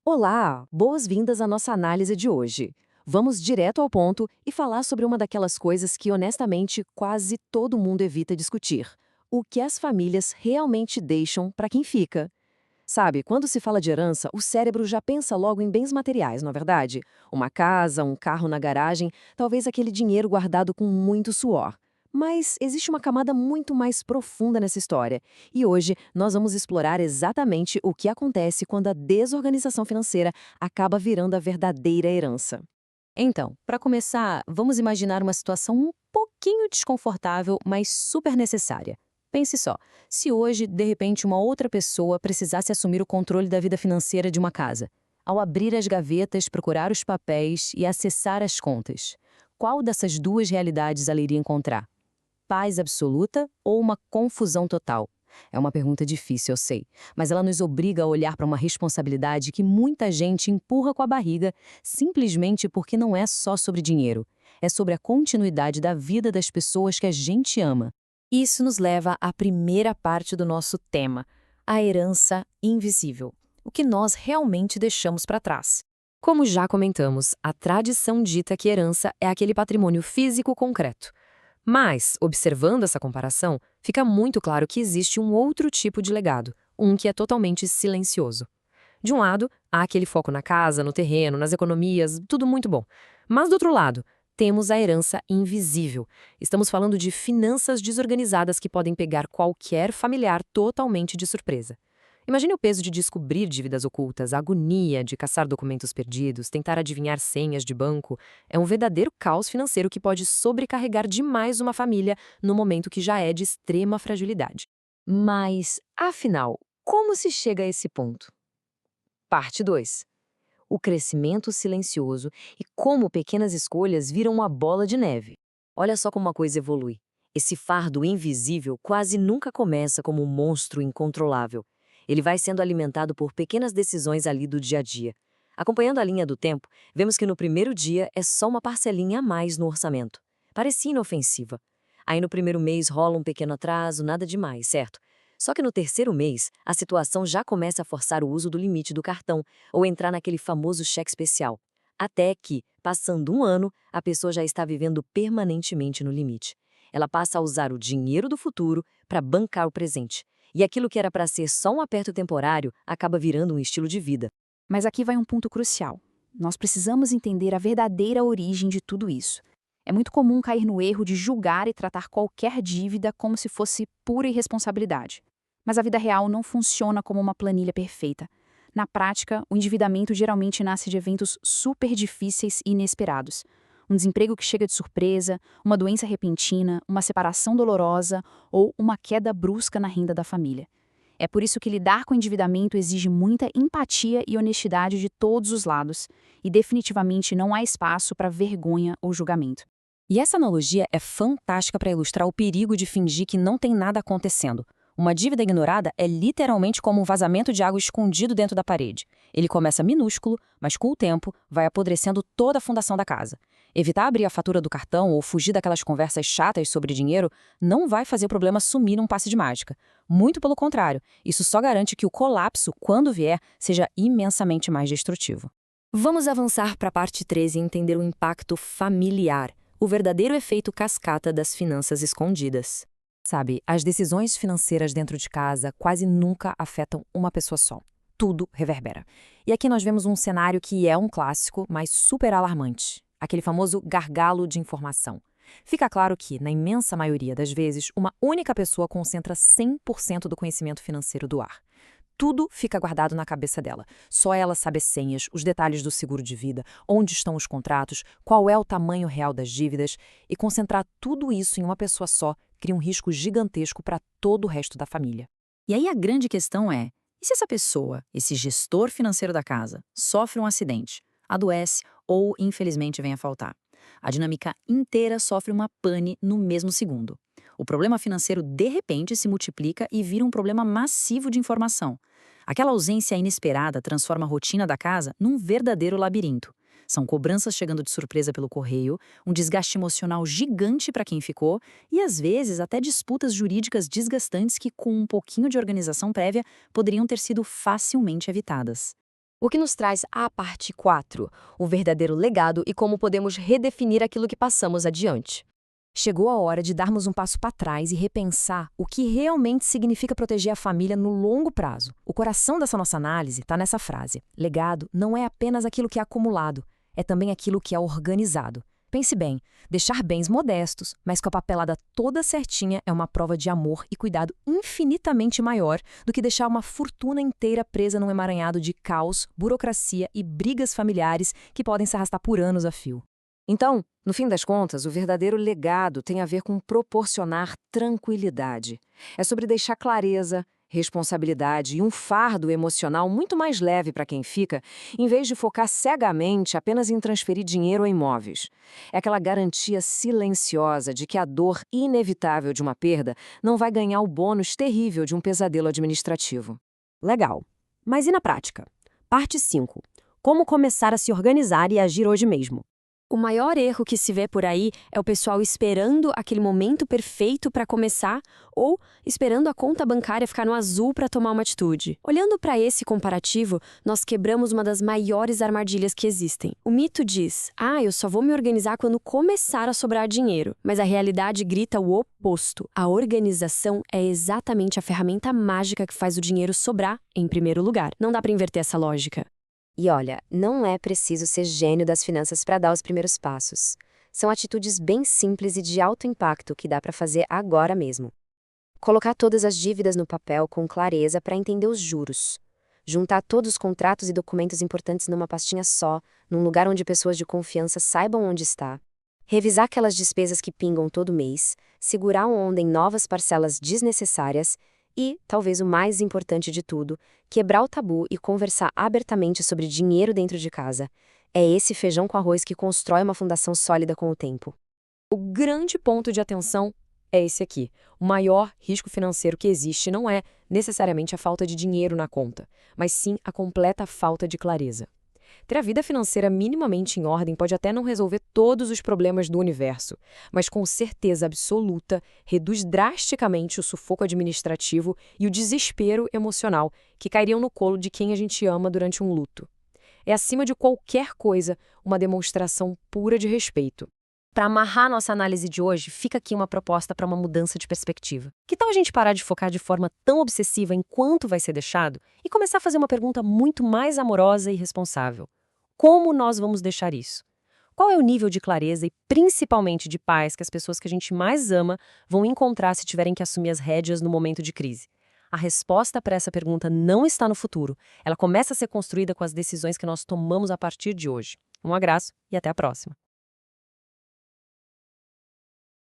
Olá, boas-vindas à nossa análise de hoje. Vamos direto ao ponto e falar sobre uma daquelas coisas que, honestamente, quase todo mundo evita discutir: o que as famílias realmente deixam para quem fica. Sabe, quando se fala de herança, o cérebro já pensa logo em bens materiais, não é verdade? Uma casa, um carro na garagem, talvez aquele dinheiro guardado com muito suor. Mas existe uma camada muito mais profunda nessa história. E hoje nós vamos explorar exatamente o que acontece quando a desorganização financeira acaba virando a verdadeira herança. Então, para começar, vamos imaginar uma situação um pouquinho desconfortável, mas super necessária. Pense só, se hoje, de repente, uma outra pessoa precisasse assumir o controle da vida financeira de uma casa. Ao abrir as gavetas, procurar os papéis e acessar as contas, qual dessas duas realidades ela iria encontrar? Paz absoluta ou uma confusão total? É uma pergunta difícil, eu sei, mas ela nos obriga a olhar para uma responsabilidade que muita gente empurra com a barriga simplesmente porque não é só sobre dinheiro. É sobre a continuidade da vida das pessoas que a gente ama. Isso nos leva à primeira parte do nosso tema, a herança invisível. O que nós realmente deixamos para trás. Como já comentamos, a tradição dita que herança é aquele patrimônio físico concreto. Mas, observando essa comparação, fica muito claro que existe um outro tipo de legado, um que é totalmente silencioso. De um lado, há aquele foco na casa, no terreno, nas economias, tudo muito bom. Mas do outro lado, temos a herança invisível. Estamos falando de finanças desorganizadas que podem pegar qualquer familiar totalmente de surpresa. Imagine o peso de descobrir dívidas ocultas, a agonia de caçar documentos perdidos, tentar adivinhar senhas de banco. É um verdadeiro caos financeiro que pode sobrecarregar demais uma família no momento que já é de extrema fragilidade. Mas, afinal, como se chega a esse ponto? Parte 2: o crescimento silencioso e como pequenas escolhas viram uma bola de neve. Olha só como uma coisa evolui. Esse fardo invisível quase nunca começa como um monstro incontrolável. Ele vai sendo alimentado por pequenas decisões ali do dia a dia. Acompanhando a linha do tempo, vemos que no primeiro dia é só uma parcelinha a mais no orçamento. Parecia inofensiva. Aí no primeiro mês rola um pequeno atraso, nada demais, certo? Só que no terceiro mês, a situação já começa a forçar o uso do limite do cartão ou entrar naquele famoso cheque especial. Até que, passando um ano, a pessoa já está vivendo permanentemente no limite. Ela passa a usar o dinheiro do futuro para bancar o presente. E aquilo que era para ser só um aperto temporário acaba virando um estilo de vida. Mas aqui vai um ponto crucial. Nós precisamos entender a verdadeira origem de tudo isso. É muito comum cair no erro de julgar e tratar qualquer dívida como se fosse pura irresponsabilidade. Mas a vida real não funciona como uma planilha perfeita. Na prática, o endividamento geralmente nasce de eventos super difíceis e inesperados. Um desemprego que chega de surpresa, uma doença repentina, uma separação dolorosa ou uma queda brusca na renda da família. É por isso que lidar com o endividamento exige muita empatia e honestidade de todos os lados, e definitivamente não há espaço para vergonha ou julgamento. E essa analogia é fantástica para ilustrar o perigo de fingir que não tem nada acontecendo. Uma dívida ignorada é literalmente como um vazamento de água escondido dentro da parede. Ele começa minúsculo, mas com o tempo vai apodrecendo toda a fundação da casa. Evitar abrir a fatura do cartão ou fugir daquelas conversas chatas sobre dinheiro não vai fazer o problema sumir num passe de mágica. Muito pelo contrário, isso só garante que o colapso, quando vier, seja imensamente mais destrutivo. Vamos avançar para a parte 13 e entender o impacto familiar, o verdadeiro efeito cascata das finanças escondidas. Sabe, as decisões financeiras dentro de casa quase nunca afetam uma pessoa só. Tudo reverbera. E aqui nós vemos um cenário que é um clássico, mas super alarmante. Aquele famoso gargalo de informação. Fica claro que, na imensa maioria das vezes, uma única pessoa concentra 100% do conhecimento financeiro do ar. Tudo fica guardado na cabeça dela. Só ela sabe as senhas, os detalhes do seguro de vida, onde estão os contratos, qual é o tamanho real das dívidas, e concentrar tudo isso em uma pessoa só cria um risco gigantesco para todo o resto da família. E aí a grande questão é: e se essa pessoa, esse gestor financeiro da casa, sofre um acidente, adoece ou, infelizmente, vem a faltar? A dinâmica inteira sofre uma pane no mesmo segundo. O problema financeiro, de repente, se multiplica e vira um problema massivo de informação. Aquela ausência inesperada transforma a rotina da casa num verdadeiro labirinto. São cobranças chegando de surpresa pelo correio, um desgaste emocional gigante para quem ficou e, às vezes, até disputas jurídicas desgastantes que, com um pouquinho de organização prévia, poderiam ter sido facilmente evitadas. O que nos traz à parte 4, o verdadeiro legado e como podemos redefinir aquilo que passamos adiante. Chegou a hora de darmos um passo para trás e repensar o que realmente significa proteger a família no longo prazo. O coração dessa nossa análise está nessa frase: legado não é apenas aquilo que é acumulado, é também aquilo que é organizado. Pense bem, deixar bens modestos, mas com a papelada toda certinha é uma prova de amor e cuidado infinitamente maior do que deixar uma fortuna inteira presa num emaranhado de caos, burocracia e brigas familiares que podem se arrastar por anos a fio. Então, no fim das contas, o verdadeiro legado tem a ver com proporcionar tranquilidade. É sobre deixar clareza, responsabilidade e um fardo emocional muito mais leve para quem fica, em vez de focar cegamente apenas em transferir dinheiro a imóveis. É aquela garantia silenciosa de que a dor inevitável de uma perda não vai ganhar o bônus terrível de um pesadelo administrativo. Legal. Mas e na prática? Parte 5. Como começar a se organizar e agir hoje mesmo? O maior erro que se vê por aí é o pessoal esperando aquele momento perfeito para começar ou esperando a conta bancária ficar no azul para tomar uma atitude. Olhando para esse comparativo, nós quebramos uma das maiores armadilhas que existem. O mito diz: eu só vou me organizar quando começar a sobrar dinheiro. Mas a realidade grita o oposto. A organização é exatamente a ferramenta mágica que faz o dinheiro sobrar em primeiro lugar. Não dá para inverter essa lógica. E olha, não é preciso ser gênio das finanças para dar os primeiros passos. São atitudes bem simples e de alto impacto que dá para fazer agora mesmo. Colocar todas as dívidas no papel com clareza para entender os juros. Juntar todos os contratos e documentos importantes numa pastinha só, num lugar onde pessoas de confiança saibam onde está. Revisar aquelas despesas que pingam todo mês, segurar uma onda em novas parcelas desnecessárias e, talvez o mais importante de tudo, quebrar o tabu e conversar abertamente sobre dinheiro dentro de casa. É esse feijão com arroz que constrói uma fundação sólida com o tempo. O grande ponto de atenção é esse aqui. O maior risco financeiro que existe não é necessariamente a falta de dinheiro na conta, mas sim a completa falta de clareza. Ter a vida financeira minimamente em ordem pode até não resolver todos os problemas do universo, mas com certeza absoluta reduz drasticamente o sufoco administrativo e o desespero emocional que cairiam no colo de quem a gente ama durante um luto. É, acima de qualquer coisa, uma demonstração pura de respeito. Para amarrar nossa análise de hoje, fica aqui uma proposta para uma mudança de perspectiva. Que tal a gente parar de focar de forma tão obsessiva em quanto vai ser deixado e começar a fazer uma pergunta muito mais amorosa e responsável? Como nós vamos deixar isso? Qual é o nível de clareza e principalmente de paz que as pessoas que a gente mais ama vão encontrar se tiverem que assumir as rédeas no momento de crise? A resposta para essa pergunta não está no futuro. Ela começa a ser construída com as decisões que nós tomamos a partir de hoje. Um abraço e até a próxima.